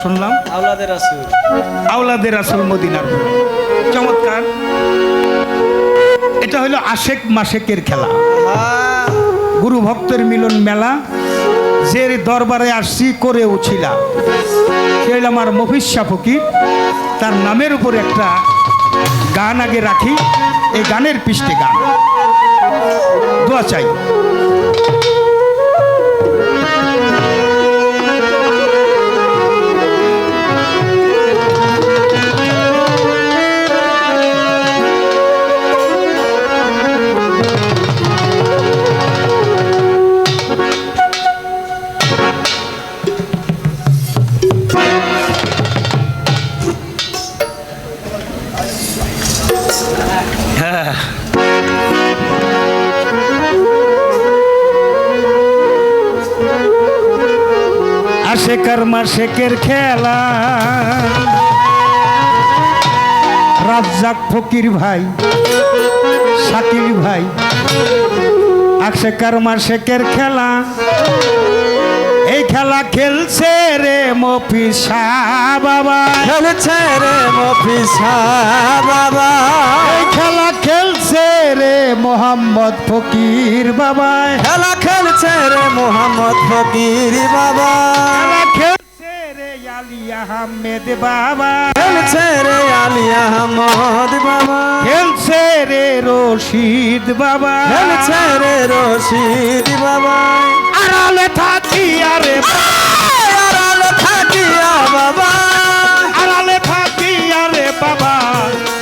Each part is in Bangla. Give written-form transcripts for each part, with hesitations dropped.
শুনলাম আওলাদের রাসূল মদিনার চমৎকার। এটা হলো আশেক মাশেকের খেলা, গুরু ভক্তের মিলন মেলা। যে দরবারে আসছি করে উছিলা সে হলো আমার মফিজ শাহ ফকির। তার নামের উপর একটা গান আগে রাখি, এই গানের পৃষ্ঠে গান দোয়া চাই। আশেকার মাশেকের খেলা, রাজ্জাক ফকির ভাই, শাকিল ভাই। আশেকার মাশেকের খেলা, এই খেলা খেলছে রে মফিজ শাহ বাবা, খেলছে রে মফিজ শাহ বাবা, এই খেলা খেলছে রে মোহাম্মদ ফকির বাবা, খেলা খেলছে রে মোহাম্মদ ফকির বাবা, খেলা খেলছে রে আলী আহমেদ বাবা, খেলছে রে আলী আহমদ বাবা, খেলছে রে রশিদ বাবা, খেলছে রে রশিদ বাবা। আড়ালে থাকি আরে আড়ালে থাকিয়া বাবা, আড়ালে থাকি আরে বাবা,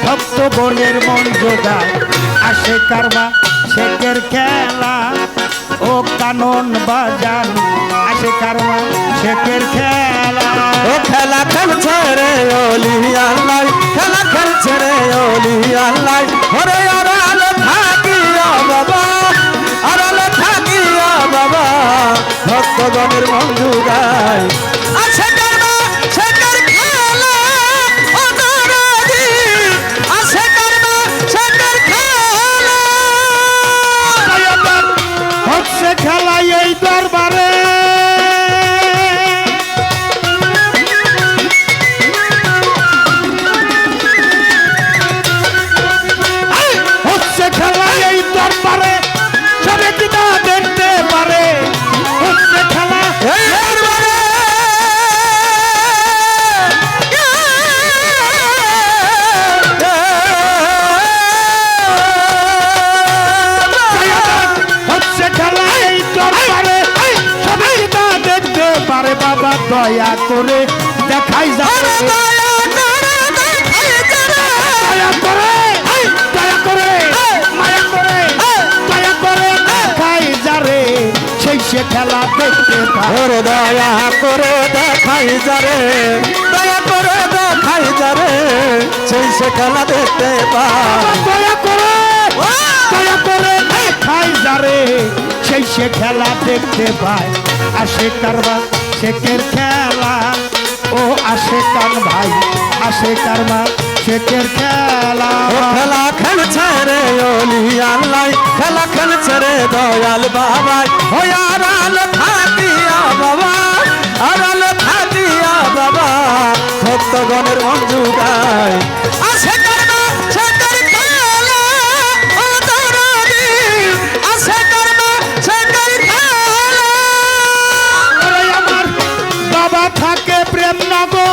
ভক্ত বনের মন জোগায় আসে কারবা শেখের খেলা। ও কানন বাজান আসে কারবা শেখের খেলা। ও খেলা খেলছে রে ওলি আল্লাহ, খেলা খেলছে রে ওলি আল্লাহ। ওরে আড়ালে থাকিয়া বাবা, আড়ালে থাকিয়া বাবা, ভক্তগণের মন জুগায় আছে কারবা শেখের খেলা। ও নারাজি আছে কারবা শেখের খেলা। হচ্ছে খেলা এই দরবারে, হচ্ছে খেলা এই দরবারে, সবে কি তা দেখতে পারে। হচ্ছে খেলা এই দরবারে হচ্ছে খেলা এই দরবারে, সবে কি তা দেখতে পারে। বাবা দয়া করে দেখাই যাবে, দয়া করে দয়া করে মায়া করে দয়া করে দেখাই যারে, সেই সে খেলা দেখতে পারে। ওরে দয়া করে দেখাই যারে, দয়া করে দেখাই যারে, সেই সে খেলা দেখতে পায়। দয়া করে দেখাই যারে, সেই সে খেলা দেখতে পায়। আসে কারবা শেখের খেলা, ও আসে কান ভাই, আসে কারবা শেখের খেলা। ও খেলা খেলছে রে ওলি আল্লাহ, খেলা খেলছে রে দয়াল বাবা। ও আড়াল থাকিয়া বাবা, আড়াল থাকিয়া বাবা, ভক্তগণের মন জুগায় আছে কারবা শেখের খেলা। ও নারাজি আছে কারবা শেখের খেলা। ওরে আমার বাবা থাকে প্রেমনগর,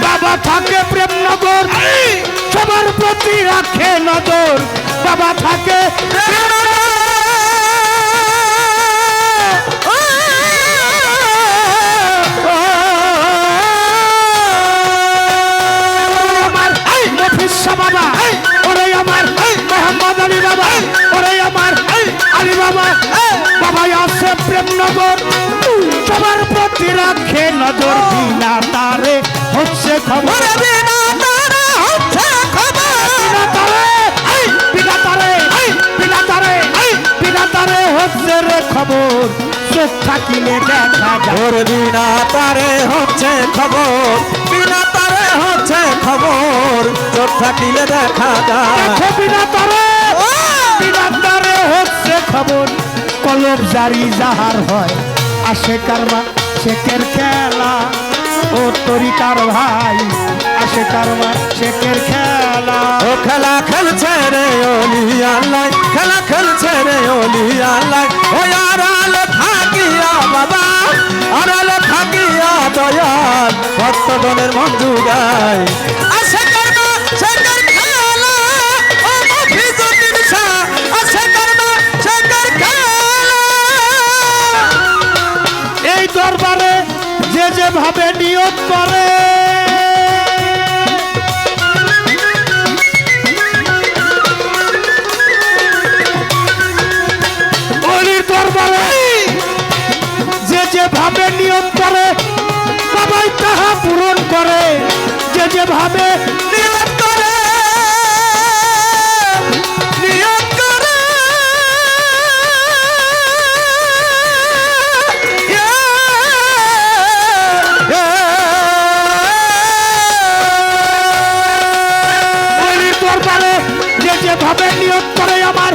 বাবা থাকে প্রেমনগর, সবার প্রতি রাখে নজর। বাবা থাকে আমার মফিজ শাহ বাবা, ওরে আমার মোহাম্মদ আলী বাবা, ওরে আমার আলী বাবা। বাবা আছে প্রেমনগর, সবার প্রতি রাখে নজর। বিনা তারে হচ্ছে খবর, বিনা তারা হচ্ছে খবর, বিনা তারে বিনা তারে বিনা তারে বিনা তারে হচ্ছে রে খবর। চোখ থাকিলে দেখা যায়, ওর বিনা তারে হচ্ছে খবর, বিনা তারে হচ্ছে খবর, চোখ থাকিলে দেখা যায়। বিনা তারে কলব জারি যাহার হয় আশেকার শেখের খেলা ও তরিকার ভাই আশেকার শেখের খেলা। ও খেলা খেলছে রে ওলি আল্লাহ, খেলা খেলছে রে ওলি আল্লাহ। ও আড়ালে থাকিয়া বাবা, আড়ালে থাকিয়া দয়াল ভক্তগণের মন জুগায়। আশেকার শেখের খেলা ও মফিজুদ্দিন শাহ, আশেকার শেখের খেলা। এই দরবারে যে যেভাবে নিয়ত করে অলির দরবারে যে যেভাবে নিয়ত করে সবাই তাহা পূরণ করে। যে যেভাবে নিয়ত করে, নিয়ত করে। অলির দরবারে যে যেভাবে নিয়ত করে আমার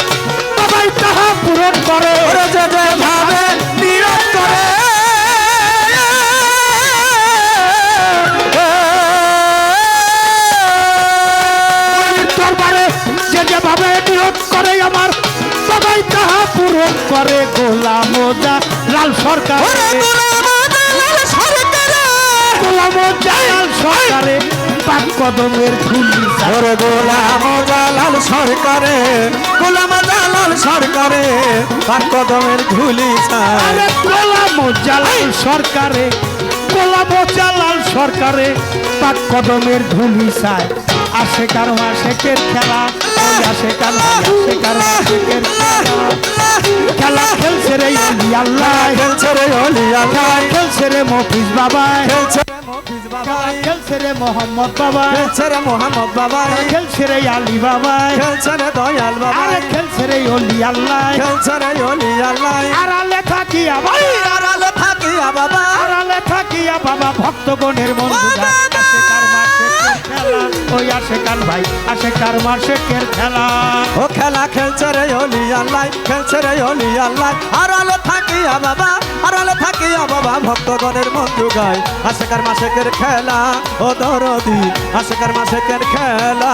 সবাই তাহা পূরণ করে। ওরে যে যেভাবে নিয়ত করে, দরবারে যে যেভাবে নিয়ত করে আমার সবাই তাহা পূরণ করে। গোলাম লাল সরকার, ওরে গোলাম আদালাল সরকারে, গোলাম লাল সরকারে পাক কদমের ধুলি ওরে গোলাম জালাল সরকারে, গোলাম জালাল সরকারে পাক কদমের ধুলি ছায়। আরে গোলাম জালাল সরকারে, গোলাম জালাল সরকারে পাক কদমের ধুলি চায়। আশেকার শেখের খেলা, ওই আশেকার শেখের খেলা। খেলা খেলছে রে অলি আল্লাহ, খেলছে রে ওলি আল্লাহ, খেলছে রে মফিজ বাবা, খেলছে রে মফিজ বাবা, খেলছে রে মোহাম্মদ বাবা, খেলছে রে মোহাম্মদ বাবা, খেলছে রে আলী বাবা, খেলছে রে দয়াল বাবা, আরে খেলছে রে অলি আল্লাহ। খেলছে রে ওলি আল্লাহ। আড়ালে থাকিয়া ভাই, আড়ালে থাকিয়া বাবা, আড়ালে থাকিয়া বাবা ভক্তগণের বন্ধুরা আশেকার শেখের খেলা, ওই আশেকার ভাই আশেকার শেখের খেলা। ও খেলা খেলছে রে ওলি আল্লাহ, খেলছে রে ওলি আল্লাহ। আড়ালে থাকিয়া বাবা, আড়ালে থাকিয়া বাবা ভক্তগণের মন জুগায়। আশেকার মাসেকের খেলা ও দরদি, আশেকার মাসেকের খেলা।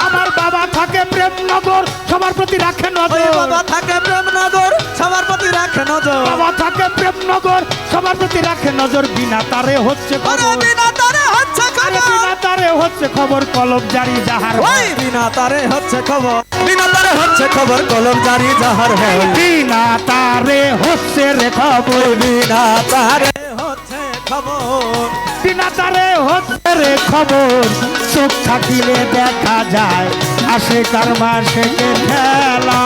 আমার বাবা থাকে প্রেমনগর, সবার প্রতি রাখে ওই নজর। বাবা থাকে প্রেমনগর, সবার প্রতি রাখে নজর। বাবা থাকে প্রেমনগর, সবার প্রতি রাখে নজর। বিনা তারে হচ্ছে ওরে খবর, বিনা তারে হচ্ছে আরে খবর, বিনা তারে হচ্ছে খবর কলব জারি যাহার ওই হয়। বিনা তারে হচ্ছে খবর, বিনা তারে হচ্ছে খবর কলম জারি যাহার হয়। বিনা তারে হচ্ছে রে খবর, ওই বিনা তারে হচ্ছে খবর, বিনা তারে হচ্ছে রে খবর। চোখ থাকিলে দেখা যায় আশেকার শেখের খেলা,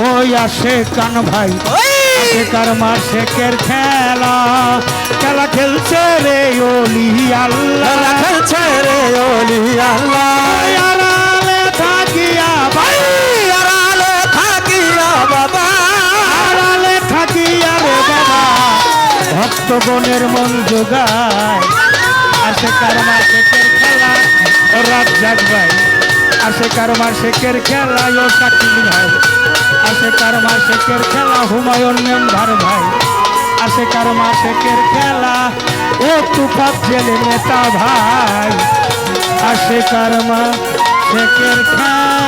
ওই আশেকান ভাই ওই আশেকার শেখের খেলা। খেলা খেলছে রে অলি আল্লাহ, খেলা খেলছে রে ওলি আল্লাহ। আড়ালে থাকিয়া ভাই, আড়ালে থাকিয়া বাবা, আড়ালে থাকিয়া রে বাবা ভক্তগণের মন জোগায়। আশেকার শেখের খেলা ও রাজ্জাক ভাই, আশেকার শেখের খেলা ও শাকিল ভাই, আশেকার শেখের খেলা হুমায়ুন মেম্বার ভাই, আশেকার শেখের খেলা ও তুফাত জেলে নেতা ভাই, আশেকার শেখের খেলা।